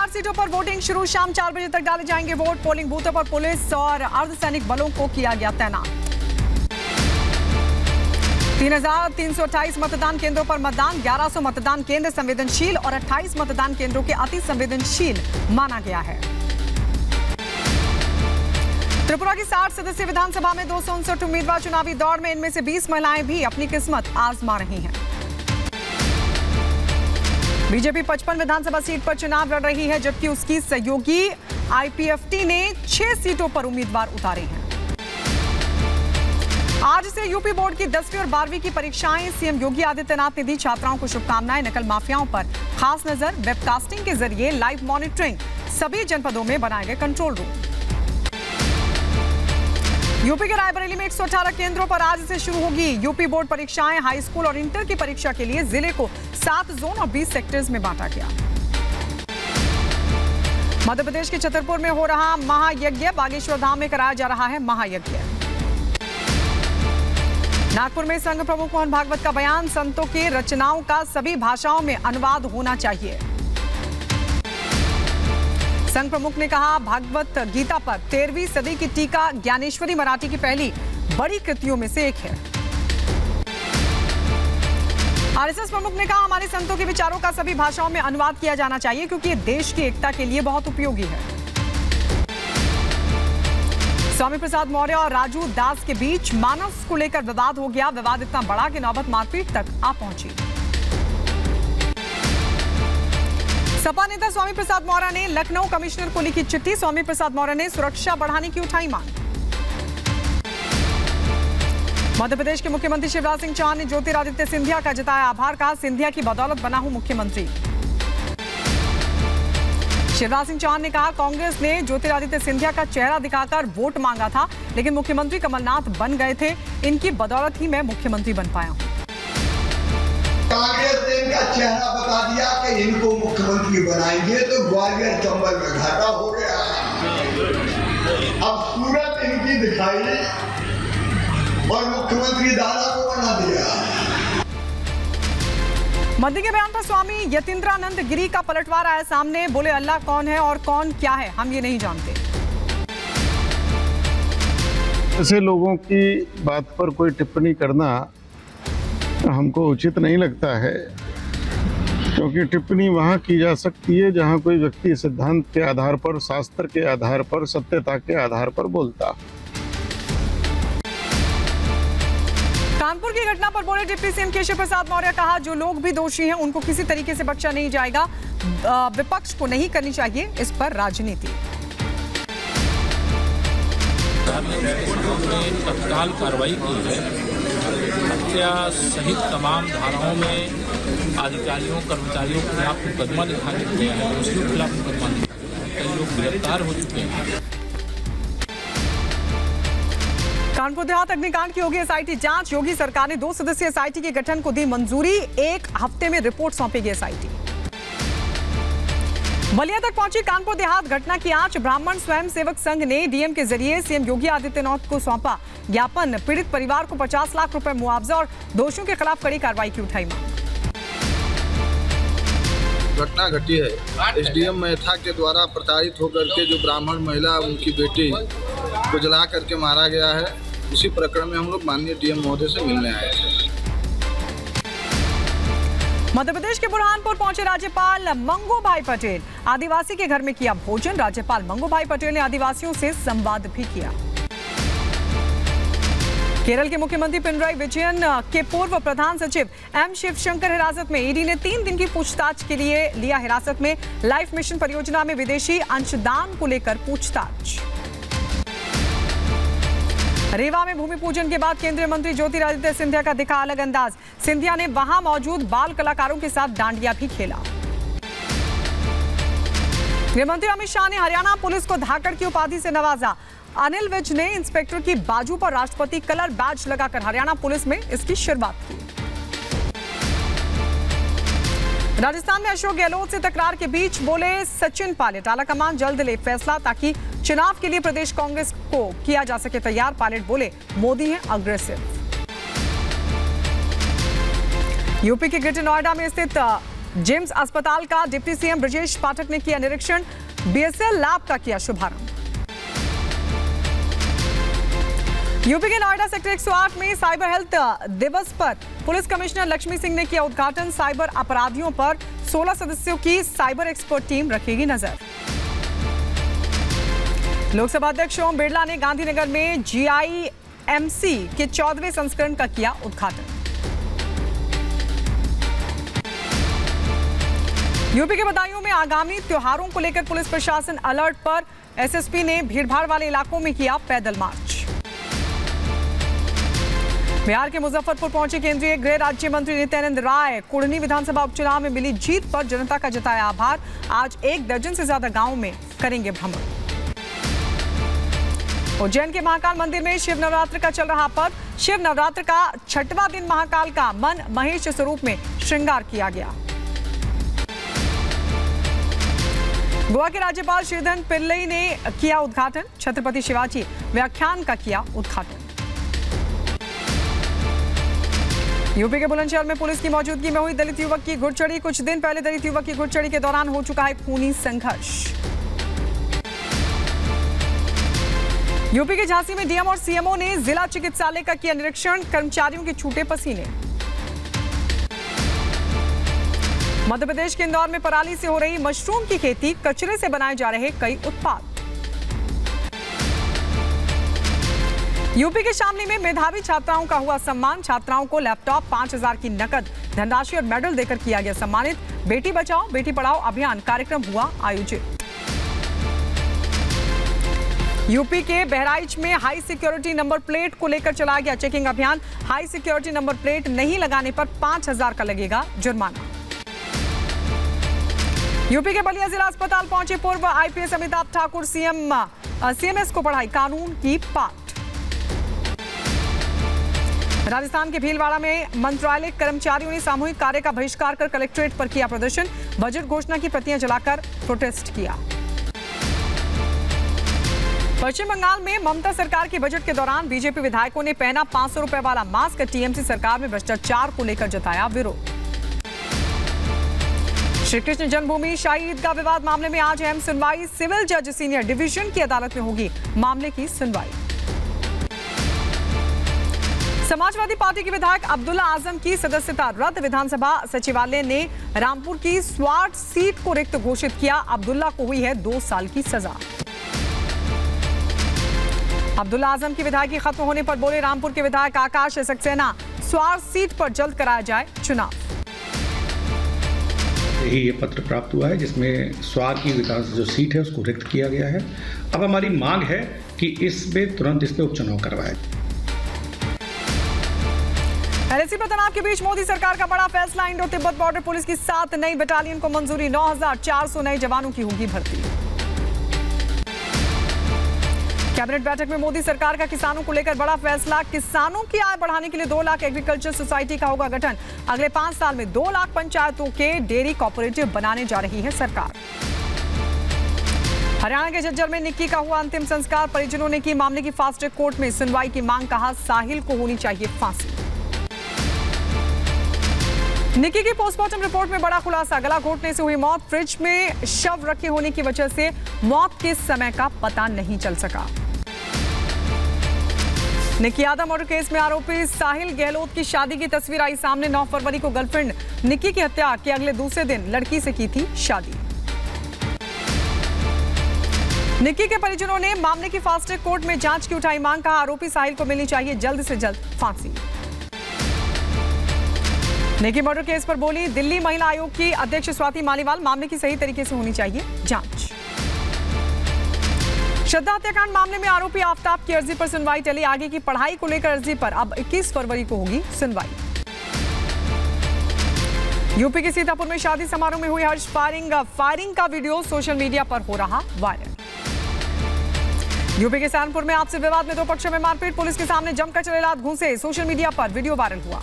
4 सीटों पर वोटिंग शुरू। शाम 4 बजे तक डाले जाएंगे वोट। पोलिंग बूथों पर पुलिस और अर्धसैनिक बलों को किया गया तैनात। 3,328 मतदान केंद्रों पर मतदान। 1100 मतदान केंद्र संवेदनशील और 28 मतदान केंद्रों के अति संवेदनशील माना गया है। त्रिपुरा की 60 सदस्यीय विधानसभा में 259 उम्मीदवार चुनावी दौड़ में। इनमें से 20 महिलाएं भी अपनी किस्मत आजमा रही हैं। बीजेपी 55 विधानसभा सीट पर चुनाव लड़ रही है, जबकि उसकी सहयोगी आईपीएफटी ने 6 सीटों पर उम्मीदवार उतारे हैं। आज से यूपी बोर्ड की 10वीं और 12वीं की परीक्षाएं। सीएम योगी आदित्यनाथ ने दी छात्राओं को शुभकामनाएं। नकल माफियाओं पर खास नजर। वेबकास्टिंग के जरिए लाइव मॉनिटरिंग। सभी जनपदों में बनाए गए कंट्रोल रूम। यूपी के रायबरेली में 118 केंद्रों पर आज से शुरू होगी यूपी बोर्ड परीक्षाएं। हाई स्कूल और इंटर की परीक्षा के लिए जिले को 7 जोन और 20 सेक्टर्स में बांटा गया। मध्य प्रदेश के छतरपुर में हो रहा महायज्ञ। बागेश्वर धाम में कराया जा रहा है महायज्ञ। नागपुर में संघ प्रमुख मोहन भागवत का बयान। संतों की रचनाओं का सभी भाषाओं में अनुवाद होना चाहिए। संघ प्रमुख ने कहा, भागवत गीता पर 13वीं सदी की टीका ज्ञानेश्वरी मराठी की पहली बड़ी कृतियों में से एक है। आरएसएस प्रमुख ने कहा, हमारे संतों के विचारों का सभी भाषाओं में अनुवाद किया जाना चाहिए, क्योंकि ये देश की एकता के लिए बहुत उपयोगी है। स्वामी प्रसाद मौर्य और राजू दास के बीच मानस को लेकर विवाद हो गया। विवाद इतना बड़ा कि नौबत मारपीट तक आ पहुंची। सपा नेता स्वामी प्रसाद मौर्य ने लखनऊ कमिश्नर को लिखी चिट्ठी। स्वामी प्रसाद मौर्य ने सुरक्षा बढ़ाने की उठाई मांग। मध्य प्रदेश के मुख्यमंत्री शिवराज सिंह चौहान ने ज्योतिरादित्य सिंधिया का जताया आभार। कहा, सिंधिया की बदौलत बना हूं मुख्यमंत्री। शिवराज सिंह चौहान ने कहा, कांग्रेस ने ज्योतिरादित्य सिंधिया का चेहरा दिखाकर वोट मांगा था, लेकिन मुख्यमंत्री कमलनाथ बन गए थे। इनकी बदौलत ही मैं मुख्यमंत्री बन पाया हूं। कांग्रेस ने इनका चेहरा बता दिया कि इनको मुख्यमंत्री बनाएंगे, तो ग्वालियर चंबल में घाटा हो गया। अब सूरत इनकी दिखाई और मुख्यमंत्री दादा को बना दिया। मोदी के बयान पर स्वामी यतीन्द्रानंद गिरी का पलटवार आया सामने। बोले, अल्लाह कौन है और कौन क्या है हम ये नहीं जानते। ऐसे लोगों की बात पर कोई टिप्पणी करना हमको उचित नहीं लगता है, क्योंकि टिप्पणी वहाँ की जा सकती है जहाँ कोई व्यक्ति सिद्धांत के आधार पर, शास्त्र के आधार पर, सत्यता के आधार पर बोलता। कानपुर की घटना पर बोले डिप्टी सीएम केशव प्रसाद मौर्य। कहा, जो लोग भी दोषी हैं उनको किसी तरीके से बख्शा नहीं जाएगा। विपक्ष को नहीं करनी चाहिए इस पर राजनीति। तत्काल कार्रवाई की है। हत्या सहित तमाम धाराओं में अधिकारियों कर्मचारियों के खिलाफ मुकदमा लिखा गया है। दोषियों के खिलाफ मुकदमा लिखा गया है। कई लोग गिरफ्तार हो चुके हैं। कानपुर देहात अग्निकांड की होगी एसआईटी जांच। योगी सरकार ने 2 सदस्यीय एसआईटी के गठन को दी मंजूरी। 1 हफ्ते में रिपोर्ट सौंपेगी एसआईटी। बलिया तक पहुंची कानपुर देहात घटना की आंच। ब्राह्मण स्वयं सेवक संघ ने डीएम के जरिए सीएम योगी आदित्यनाथ को सौंपा ज्ञापन। पीड़ित परिवार को 50 लाख रुपए मुआवजा और दोषियों के खिलाफ कड़ी कार्रवाई की उठाई मांग। घटना घटी है एसडीएम मैथा के द्वारा प्रताड़ित होकर के जो ब्राह्मण महिला उनकी बेटी को जला करके मारा गया है। इसी प्रकरण में हम लोग माननीय डीएम महोदय से मिलने आए थे। मध्य प्रदेश के बुरहानपुर पहुंचे राज्यपाल मंगू भाई पटेल। आदिवासी के घर में किया भोजन। राज्यपाल मंगू भाई पटेल ने आदिवासियों से संवाद भी किया। केरल के मुख्यमंत्री पिनराई विजयन के पूर्व प्रधान सचिव एम शिवशंकर हिरासत में। ईडी ने 3 दिन की पूछताछ के लिए लिया हिरासत में। लाइफ मिशन परियोजना में विदेशी अंशदान को लेकर पूछताछ। रीवा में भूमि पूजन के बाद केंद्रीय मंत्री ज्योतिरादित्य सिंधिया का दिखा अलग अंदाज। सिंधिया ने वहां मौजूद बाल कलाकारों के साथ डांडिया भी खेला। गृहमंत्री अमित शाह ने हरियाणा पुलिस को धाकड़ की उपाधि से नवाजा। अनिल विज ने इंस्पेक्टर की बाजू पर राष्ट्रपति कलर बैज लगाकर हरियाणा पुलिस में इसकी शुरुआत की। राजस्थान में अशोक गहलोत से तकरार के बीच बोले सचिन पायलट, आलाकमान जल्द ले फैसला ताकि चुनाव के लिए प्रदेश कांग्रेस को किया जा सके तैयार। पायलट बोले मोदी है अग्रेसिव। यूपी के ग्रेटर नोएडा में स्थित जिम्स अस्पताल का डिप्टी सीएम ब्रजेश पाठक ने किया निरीक्षण, बीएसएल लैब का किया शुभारंभ। यूपी के नोएडा सेक्टर 108 में साइबर हेल्थ दिवस पर पुलिस कमिश्नर लक्ष्मी सिंह ने किया उद्घाटन, साइबर अपराधियों पर 16 सदस्यों की साइबर एक्सपर्ट टीम रखेगी नजर। लोकसभा अध्यक्ष ओम बिरला ने गांधीनगर में जीआईएमसी के 14वें संस्करण का किया उद्घाटन। यूपी के बदायूं में आगामी त्योहारों को लेकर पुलिस प्रशासन अलर्ट पर, एसएसपी ने भीड़भाड़ वाले इलाकों में किया पैदल मार्च। बिहार के मुजफ्फरपुर पहुंचे केंद्रीय गृह राज्य मंत्री नित्यानंद राय, कुढ़नी विधानसभा उपचुनाव में मिली जीत पर जनता का जताया आभार, आज 1 दर्जन से ज्यादा गांवों में करेंगे भ्रमण। उज्जैन के महाकाल मंदिर में शिव नवरात्र का चल रहा पर्व, शिव नवरात्र का 6वां दिन महाकाल का मन महेश स्वरूप में श्रृंगार किया गया। गोवा के राज्यपाल श्रीधरन पिल्लई ने किया उद्घाटन, छत्रपति शिवाजी व्याख्यान का किया उद्घाटन। यूपी के बुलंदशहर में पुलिस की मौजूदगी में हुई दलित युवक की घुड़चढ़ी, कुछ दिन पहले दलित युवक की घुड़चढ़ी के दौरान हो चुका है खूनी संघर्ष। यूपी के झांसी में डीएम और सीएमओ ने जिला चिकित्सालय का किया निरीक्षण, कर्मचारियों के छूटे पसीने। मध्य प्रदेश के इंदौर में पराली से हो रही मशरूम की खेती, कचरे से बनाए जा रहे कई उत्पाद। यूपी के शामली में मेधावी छात्राओं का हुआ सम्मान, छात्राओं को लैपटॉप, 5000 की नकद धनराशि और मेडल देकर किया गया सम्मानित। बेटी बचाओ बेटी पढ़ाओ अभियान कार्यक्रम हुआ आयोजित। यूपी के बहराइच में हाई सिक्योरिटी नंबर प्लेट को लेकर चलाया गया चेकिंग अभियान, हाई सिक्योरिटी नंबर प्लेट नहीं लगाने पर 5000 का लगेगा जुर्माना। यूपी के बलिया जिला अस्पताल पहुंचे पूर्व आईपीएस अमिताभ ठाकुर, सीएमएस को पढ़ाई कानून की पाठ। राजस्थान के भीलवाड़ा में मंत्रालय कर्मचारियों ने सामूहिक कार्य का बहिष्कार कर कलेक्ट्रेट पर किया प्रदर्शन, बजट घोषणा की प्रतियां जलाकर प्रोटेस्ट किया। पश्चिम बंगाल में ममता सरकार के बजट के दौरान बीजेपी विधायकों ने पहना 500 रुपए वाला मास्क, टीएमसी सरकार में भ्रष्टाचार को लेकर जताया विरोध। श्री कृष्ण जन्मभूमि शाही ईदगाह विवाद मामले में आज अहम सुनवाई, सिविल जज सीनियर डिवीजन की अदालत में होगी मामले की सुनवाई। समाजवादी पार्टी के विधायक अब्दुल्ला आजम की सदस्यता रद्द, विधानसभा सचिवालय ने रामपुर की स्वाट सीट को रिक्त घोषित किया, अब्दुल्ला को हुई है 2 साल की सजा। अब्दुल्ला आजम की विधायकी खत्म होने पर बोले रामपुर के विधायक आकाश सक्सेना, स्वाट सीट पर जल्द कराया जाए चुनाव। यही ये पत्र प्राप्त हुआ है जिसमें स्वार की विकास जो सीट है उसको रिक्त किया गया है। अब हमारी मांग है कि इसमें तुरंत इस पे उपचुनाव करवाएं। एलएसी पर तनाव के बीच मोदी सरकार का बड़ा फैसला, इंडो तिब्बत बॉर्डर पुलिस की 7 नई बटालियन को मंजूरी, 9400 नए जवानों की होगी भर्ती। कैबिनेट बैठक में मोदी सरकार का किसानों को लेकर बड़ा फैसला, किसानों की आय बढ़ाने के लिए 2 लाख एग्रीकल्चर सोसाइटी का होगा गठन, अगले 5 साल में 2 लाख पंचायतों के डेयरी कोऑपरेटिव बनाने जा रही है सरकार। हरियाणा के झज्जर में निक्की का हुआ अंतिम संस्कार, परिजनों ने की मामले की फास्ट ट्रैक कोर्ट में सुनवाई की मांग, कहा साहिल को होनी चाहिए फांसी। निक्की की पोस्टमार्टम रिपोर्ट में बड़ा खुलासा, गला घोटने से हुई मौत, फ्रिज में शव रखे होने की वजह से मौत के समय का पता नहीं चल सका। निक्की यादव मर्डर केस में आरोपी साहिल गहलोत की शादी की तस्वीर आई सामने, 9 फरवरी को गर्लफ्रेंड निक्की की हत्या के अगले दूसरे दिन लड़की से की थी शादी। निक्की के परिजनों ने मामले की फास्ट ट्रैक कोर्ट में जांच की उठाई मांग, कहा आरोपी साहिल को मिलनी चाहिए जल्द से जल्द फांसी। निक्की मर्डर केस पर बोली दिल्ली महिला आयोग की अध्यक्ष स्वाति मालीवाल, मामले की सही तरीके से होनी चाहिए जांच। श्रद्धा हत्याकांड मामले में आरोपी आफ्ताब की अर्जी पर सुनवाई टली, आगे की पढ़ाई को लेकर अर्जी पर अब 21 फरवरी को होगी सुनवाई। यूपी के सीतापुर में शादी समारोह में हुई हर्ष फायरिंग का वीडियो सोशल मीडिया पर हो रहा वायरल। यूपी के सहारनपुर में आपसी विवाद में 2 पक्षों में मारपीट, पुलिस के सामने जमकर चले लात घूंसे, सोशल मीडिया पर वीडियो वायरल हुआ।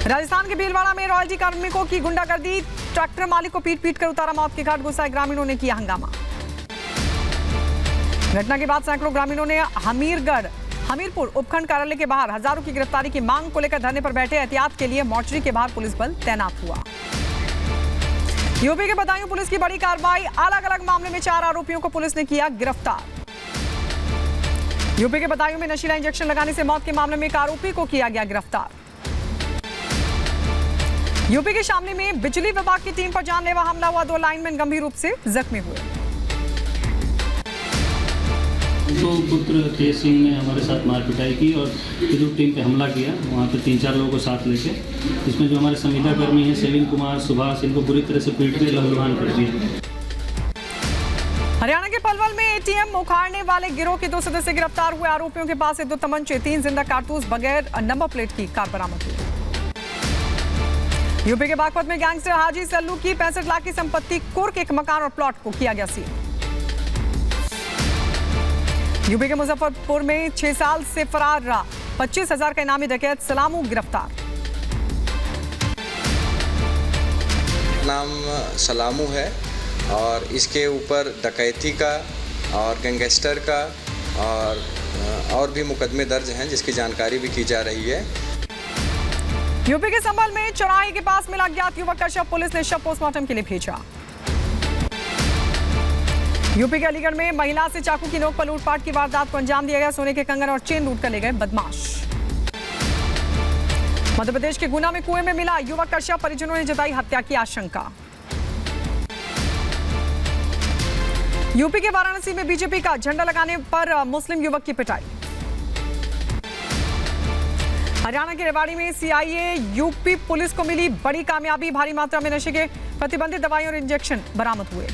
राजस्थान के भीलवाड़ा में रॉयल्टी कार्मिकों की गुंडागर्दी, ट्रैक्टर मालिक को पीट कर उतारा मौत के घाट, गुस्साए ग्रामीणों ने किया हंगामा। घटना के बाद सैकड़ों ग्रामीणों ने हमीरपुर उपखंड कार्यालय के बाहर हजारों की गिरफ्तारी की मांग को लेकर धरने पर बैठे। एहतियात के लिए मोर्चरी के बाहर पुलिस बल तैनात हुआ। यूपी के बदायूं पुलिस की बड़ी कार्रवाई। अलग अलग मामले में 4 आरोपियों को पुलिस ने किया गिरफ्तार। यूपी के बदायूं में नशीला इंजेक्शन लगाने से मौत के मामले में एक आरोपी को किया गया गिरफ्तार। यूपी के शामली में बिजली विभाग की टीम पर जानलेवा हमला हुआ। 2 लाइनमैन गंभीर रूप से जख्मी हुए। तो पुत्र तेज सिंह ने हमारे साथ मारपिटाई की और विद्युत टीम पे हमला किया, वहाँ पे 3-4 लोगों को साथ लेके, इसमें जो हमारे संविदा कर्मी हैं सेलिन कुमार, सुभाष, इनको बुरी तरह से पीट के लहूलुहान कर दिया। हरियाणा के पलवल में एटीएम उखाड़ने वाले गिरोह के 2 सदस्य गिरफ्तार हुए। आरोपियों के पास से 2 तमंचे, 3 जिंदा कारतूस बगैर नंबर प्लेट की कार बरामद हुई। यूपी के बागपत में गैंगस्टर हाजी सल्लू की 65 लाख की संपत्ति कुर्क एक मकान और प्लॉट को किया गया सील। यूपी के मुजफ्फरपुर में 6 साल से फरार रहा 25,000 का इनामी डकैत सलामू गिरफ्तार। नाम सलामू है और इसके ऊपर डकैती का और गैंगस्टर का और भी मुकदमे दर्ज हैं, जिसकी जानकारी भी की जा रही है। यूपी के संभल में चौराहे के पास मिला अज्ञात युवक का शव। पुलिस ने शव पोस्टमार्टम के लिए भेजा। यूपी के अलीगढ़ में महिला से चाकू की नोक पर लूटपाट की वारदात को अंजाम दिया गया। सोने के कंगन और चेन लूट कर ले गए बदमाश। मध्य प्रदेश के गुना में कुएं में मिला युवक का शव। परिजनों ने जताई हत्या की आशंका। यूपी के वाराणसी में बीजेपी का झंडा लगाने पर मुस्लिम युवक की पिटाई। हरियाणा के रेवाड़ी में सीआईए यूपी पुलिस को मिली बड़ी कामयाबी। भारी मात्रा में नशे के प्रतिबंधित दवाइयां और इंजेक्शन बरामद हुए।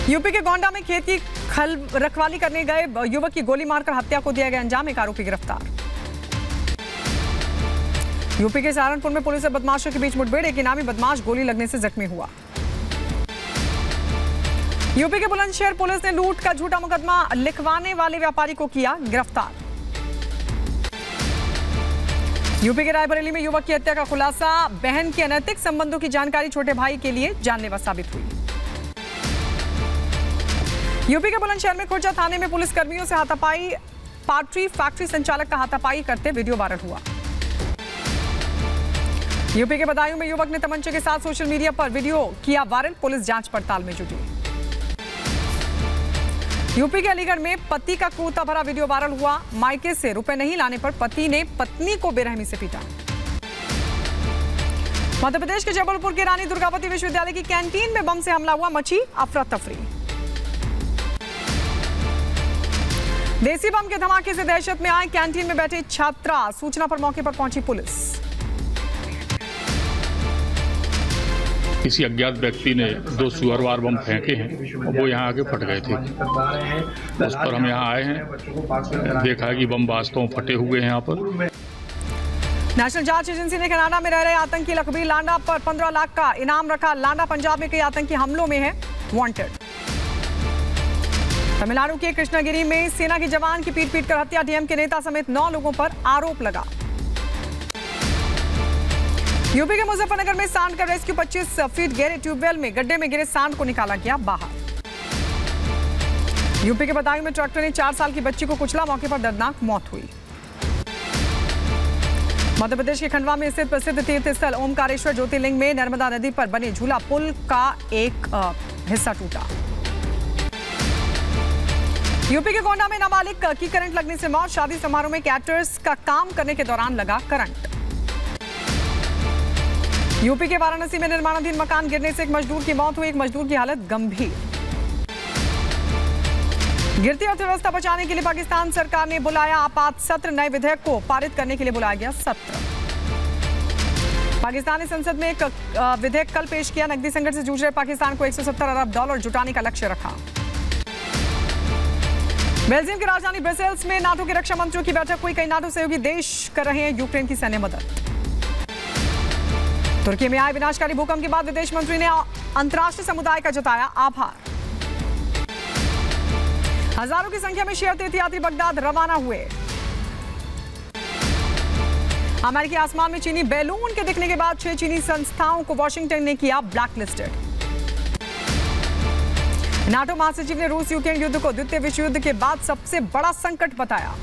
यूपी के गोंडा में खेत की रखवाली करने गए युवक की गोली मारकर हत्या को दिया गया अंजाम। एक आरोपी गिरफ्तार। यूपी के सहारनपुर में पुलिस और बदमाशों के बीच मुठभेड़। एक इनामी बदमाश गोली लगने से जख्मी हुआ। यूपी के बुलंदशहर पुलिस ने लूट का झूठा मुकदमा लिखवाने वाले व्यापारी को किया गिरफ्तार। यूपी के रायबरेली में युवक की हत्या का खुलासा। बहन के अनैतिक संबंधों की जानकारी छोटे भाई के लिए जानलेवा साबित हुई। यूपी के बुलंदशहर में खुर्जा थाने में पुलिस कर्मियों से हाथापाई। पाट्री फैक्ट्री संचालक का हाथापाई करते वीडियो वायरल हुआ। यूपी के बदायूं में युवक ने तमंचे के साथ सोशल मीडिया पर वीडियो किया वायरल। पुलिस जांच पड़ताल में जुटी। यूपी के अलीगढ़ में पति का क्रूरता भरा वीडियो वायरल हुआ। मायके से रुपए नहीं लाने पर पति ने पत्नी को बेरहमी से पीटा। मध्य प्रदेश के जबलपुर के रानी दुर्गावती विश्वविद्यालय की कैंटीन में बम से हमला हुआ। मची अफरा तफरी। देसी बम के धमाके से दहशत में आए कैंटीन में बैठे छात्रा। सूचना पर मौके पर पहुंची पुलिस। किसी अज्ञात व्यक्ति ने 2 सुअरवार बम फेंके हैं और वो यहाँ आके फट गए थे। उस पर हम यहाँ आए हैं, देखा है कि बम वास्तव में फटे हुए हैं यहाँ पर। नेशनल जांच एजेंसी ने कनाडा में रह रहे आतंकी लखबीर लांडा पर 15 लाख का इनाम रखा। लांडा पंजाब में कई आतंकी हमलों में है वांटेड। तमिलनाडु के कृष्णागिरी में सेना के जवान की पीट कर हत्या। डीएम के नेता समेत 9 लोगों पर आरोप लगा। यूपी के मुजफ्फरनगर में सांड का रेस्क्यू। 25 फीट गहरे ट्यूबवेल में गड्ढे में गिरे सांड को निकाला गया बाहर। यूपी के बदायूं में ट्रैक्टर ने 4 साल की बच्ची को कुचला। मौके पर दर्दनाक मौत हुई। मध्य प्रदेश के खंडवा में स्थित प्रसिद्ध तीर्थ स्थल ओमकारेश्वर ज्योतिर्लिंग में नर्मदा नदी पर बने झूला पुल का एक हिस्सा टूटा। यूपी के गोंडा में नाबालिग की करंट लगने से मौत। शादी समारोह में कैटरर्स का काम करने के दौरान लगा करंट। यूपी के वाराणसी में निर्माणाधीन मकान गिरने से एक मजदूर की मौत हुई। एक मजदूर की हालत गंभीर। गिरती अर्थव्यवस्था बचाने के लिए पाकिस्तान सरकार ने बुलाया आपात सत्र। नए विधेयक को पारित करने के लिए बुलाया गया सत्र। पाकिस्तानी संसद में एक विधेयक कल पेश किया। नकदी संकट से जूझ रहे पाकिस्तान को $170 अरब जुटाने का लक्ष्य रखा। बेल्जियम की राजधानी ब्रसेल्स में नाटो के रक्षा मंत्रियों की बैठक हुई। कई नाटो सहयोगी देश कर रहे हैं यूक्रेन की सैन्य मदद। तुर्की में आए विनाशकारी भूकंप के बाद विदेश मंत्री ने अंतर्राष्ट्रीय समुदाय का जताया आभार। हजारों की संख्या में शिया तीर्थयात्री बगदाद रवाना हुए। अमेरिकी आसमान में चीनी बैलून के दिखने के बाद 6 चीनी संस्थाओं को वॉशिंगटन ने किया ब्लैकलिस्टेड। नाटो महासचिव ने रूस यूक्रेन युद्ध को द्वितीय विश्व युद्ध के बाद सबसे बड़ा संकट बताया।